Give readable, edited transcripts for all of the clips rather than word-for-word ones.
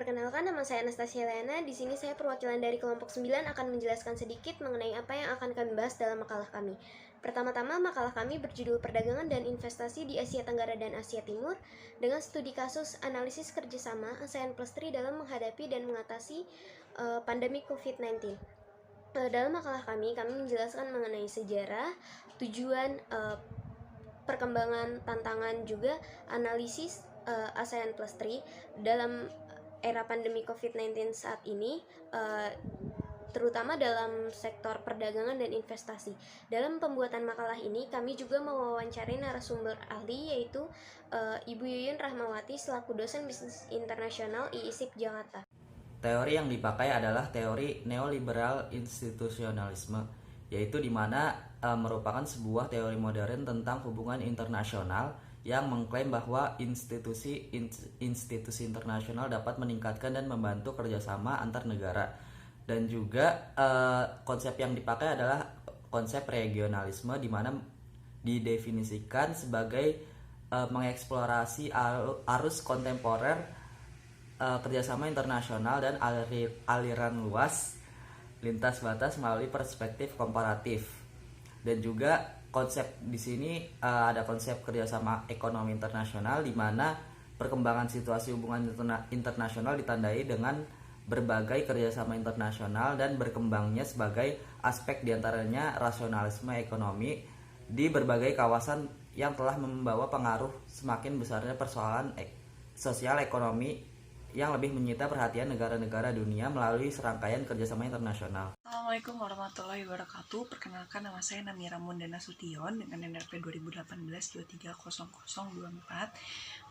Perkenalkan, nama saya Anastasia Leana. Di sini saya perwakilan dari kelompok 9 akan menjelaskan sedikit mengenai apa yang akan kami bahas dalam makalah kami. Pertama-tama, makalah kami berjudul Perdagangan dan Investasi di Asia Tenggara dan Asia Timur dengan studi kasus analisis kerjasama ASEAN Plus 3 dalam menghadapi dan mengatasi pandemi COVID-19. Dalam makalah kami menjelaskan mengenai sejarah, tujuan, perkembangan, tantangan, juga analisis ASEAN Plus 3 dalam era pandemi COVID-19 saat ini, terutama dalam sektor perdagangan dan investasi. Dalam pembuatan makalah ini, kami juga mewawancarai narasumber ahli, yaitu Ibu Yuyun Rahmawati selaku dosen bisnis internasional IISIP Jakarta. Teori yang dipakai adalah teori neoliberal institusionalisme, yaitu di mana merupakan sebuah teori modern tentang hubungan internasional yang mengklaim bahwa institusi internasional dapat meningkatkan dan membantu kerjasama antar negara. Dan juga konsep yang dipakai adalah konsep regionalisme, di mana didefinisikan sebagai mengeksplorasi arus kontemporer, kerjasama internasional dan aliran luas lintas batas melalui perspektif komparatif. Dan juga konsep di sini ada konsep kerjasama ekonomi internasional, di mana perkembangan situasi hubungan internasional ditandai dengan berbagai kerjasama internasional dan berkembangnya sebagai aspek diantaranya rasionalisme ekonomi di berbagai kawasan yang telah membawa pengaruh semakin besarnya persoalan sosial ekonomi yang lebih menyita perhatian negara-negara dunia melalui serangkaian kerjasama internasional. Assalamualaikum warahmatullahi wabarakatuh. Perkenalkan, nama saya Namira Mundana Sution dengan NRP 2018-230024.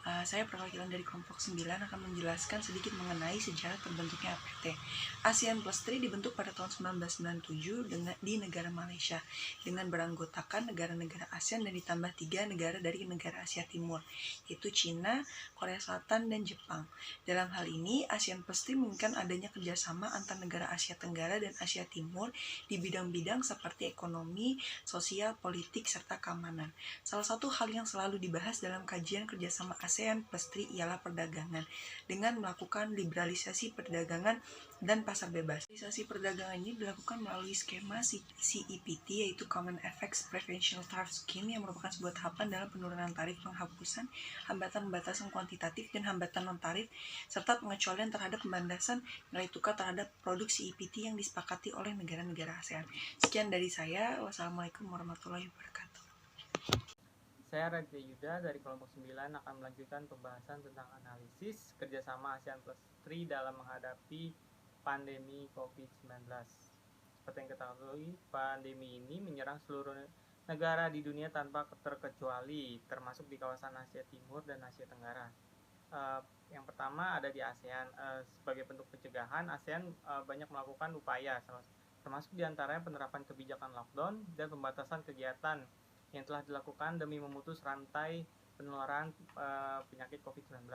Saya perwakilan dari kelompok 9 akan menjelaskan sedikit mengenai sejarah terbentuknya APT. ASEAN Plus 3 dibentuk pada tahun 1997 di negara Malaysia dengan beranggotakan negara-negara ASEAN dan ditambah 3 negara dari negara Asia Timur, yaitu Cina, Korea Selatan, dan Jepang. Dalam hal ini, ASEAN Plus 3 menginginkan adanya kerjasama antar negara Asia Tenggara dan Asia Timur di bidang-bidang seperti ekonomi, sosial, politik, serta keamanan. Salah satu hal yang selalu dibahas dalam kajian kerjasama ASEAN Plus 3 ialah perdagangan, dengan melakukan liberalisasi perdagangan dan pasar bebas. Liberalisasi perdagangan ini dilakukan melalui skema CEPT, yaitu Common Effects Preferential Tariff Scheme, yang merupakan sebuah tahapan dalam penurunan tarif, penghapusan hambatan batasan kuantitatif dan hambatan non-tarif, serta pengecualian terhadap pembatasan nilai tukar terhadap produk CEPT yang disepakati oleh negara-negara ASEAN. Sekian dari saya. Wassalamualaikum warahmatullahi wabarakatuh. Saya Raditya Yuda dari kelompok 9 akan melanjutkan pembahasan tentang analisis kerjasama ASEAN Plus 3 dalam menghadapi pandemi COVID-19. Seperti yang kita ketahui, pandemi ini menyerang seluruh negara di dunia tanpa terkecuali, termasuk di kawasan Asia Timur dan Asia Tenggara. Yang pertama ada di ASEAN. Sebagai bentuk pencegahan, ASEAN banyak melakukan upaya, termasuk diantaranya penerapan kebijakan lockdown dan pembatasan kegiatan yang telah dilakukan demi memutus rantai penularan penyakit COVID-19.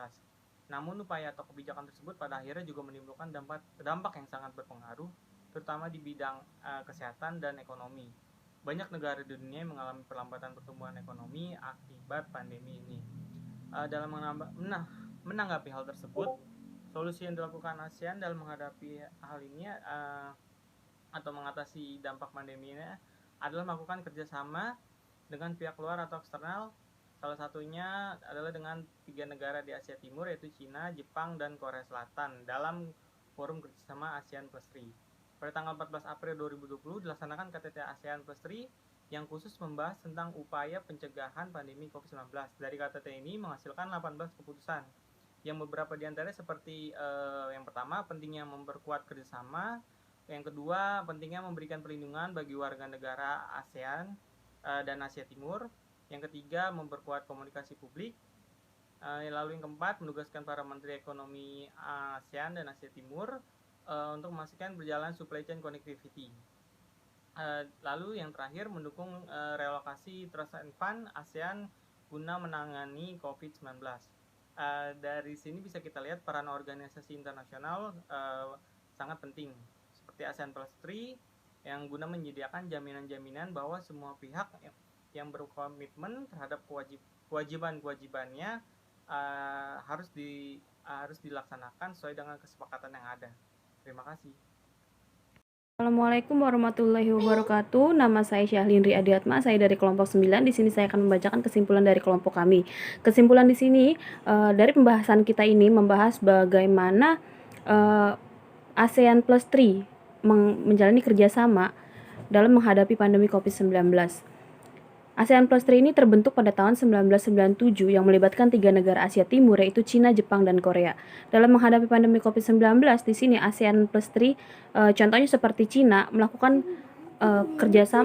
Namun upaya atau kebijakan tersebut pada akhirnya juga menimbulkan dampak yang sangat berpengaruh, terutama di bidang kesehatan dan ekonomi. Banyak negara di dunia yang mengalami perlambatan pertumbuhan ekonomi akibat pandemi ini. Dalam menanggapi hal tersebut, solusi yang dilakukan ASEAN dalam menghadapi hal ini atau mengatasi dampak pandemi ini adalah melakukan kerjasama dengan pihak luar atau eksternal. Salah satunya adalah dengan 3 negara di Asia Timur, yaitu Cina, Jepang, dan Korea Selatan dalam forum kerjasama ASEAN Plus 3. Pada tanggal 14 April 2020 dilaksanakan KTT ASEAN Plus 3 yang khusus membahas tentang upaya pencegahan pandemi COVID-19. Dari KTT ini menghasilkan 18 keputusan, yang beberapa diantaranya seperti yang pertama, pentingnya memperkuat kerjasama. Yang kedua, pentingnya memberikan perlindungan bagi warga negara ASEAN dan Asia Timur. Yang ketiga, memperkuat komunikasi publik. Lalu yang keempat, menugaskan para menteri ekonomi ASEAN dan Asia Timur untuk memastikan berjalan supply chain connectivity. Lalu yang terakhir, mendukung relokasi trust and fund ASEAN guna menangani COVID-19. Dari sini bisa kita lihat peran organisasi internasional sangat penting, seperti ASEAN Plus 3 yang guna menyediakan jaminan-jaminan bahwa semua pihak yang berkomitmen terhadap kewajiban-kewajibannya harus harus dilaksanakan sesuai dengan kesepakatan yang ada. Terima kasih. Assalamualaikum warahmatullahi wabarakatuh. Nama saya Syahlindri Adiatma, saya dari kelompok 9. Di sini saya akan membacakan kesimpulan dari kelompok kami. Kesimpulan di sini dari pembahasan kita ini membahas bagaimana ASEAN Plus 3 menjalani kerjasama dalam menghadapi pandemi COVID-19. ASEAN Plus 3 ini terbentuk pada tahun 1997 yang melibatkan 3 negara Asia Timur, yaitu Cina, Jepang, dan Korea. Dalam menghadapi pandemi COVID-19, di sini ASEAN Plus 3 contohnya seperti Cina melakukan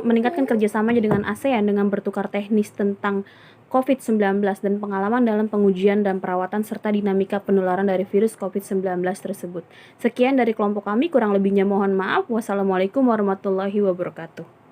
meningkatkan kerjasamanya dengan ASEAN dengan bertukar teknis tentang COVID-19 dan pengalaman dalam pengujian dan perawatan serta dinamika penularan dari virus COVID-19 tersebut. Sekian dari kelompok kami, kurang lebihnya mohon maaf. Wassalamualaikum warahmatullahi wabarakatuh.